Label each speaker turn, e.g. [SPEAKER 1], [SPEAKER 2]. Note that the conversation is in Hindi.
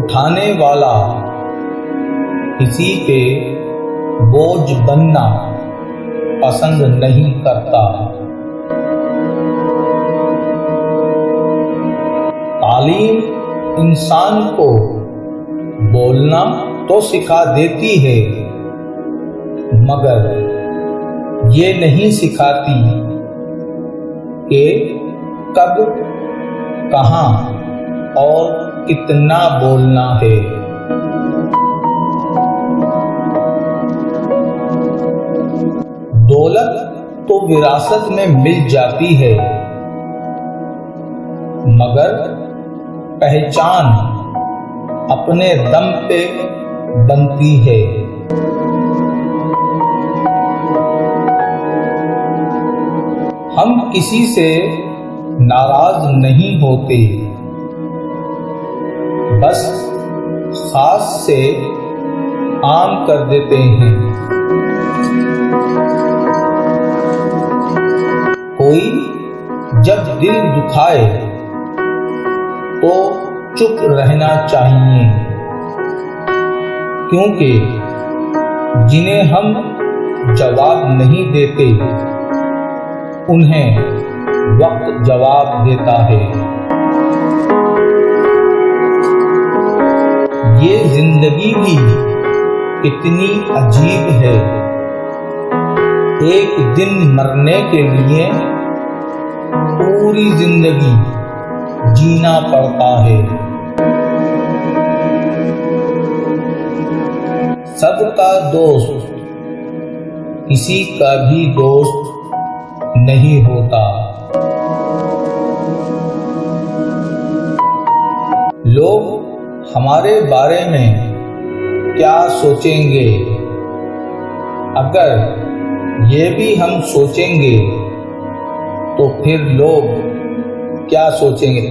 [SPEAKER 1] उठाने वाला किसी पे बोझ बनना पसंद नहीं करता। तालीम इंसान को बोलना तो सिखा देती है, मगर ये नहीं सिखाती कि कब, कहाँ और कितना बोलना है। दौलत तो विरासत में मिल जाती है, मगर पहचान अपने दम पे बनती है। हम किसी से नाराज नहीं होते, बस खास से आम कर देते हैं। कोई जब दिल दुखाए तो चुप रहना चाहिए, क्योंकि जिन्हें हम जवाब नहीं देते उन्हें वक्त जवाब देता है। ये जिंदगी भी कितनी अजीब है, एक दिन मरने के लिए पूरी जिंदगी जीना पड़ता है। सबका दोस्त किसी का भी दोस्त नहीं होता। लोग हमारे बारे में क्या सोचेंगे, अगर ये भी हम सोचेंगे तो फिर लोग क्या सोचेंगे।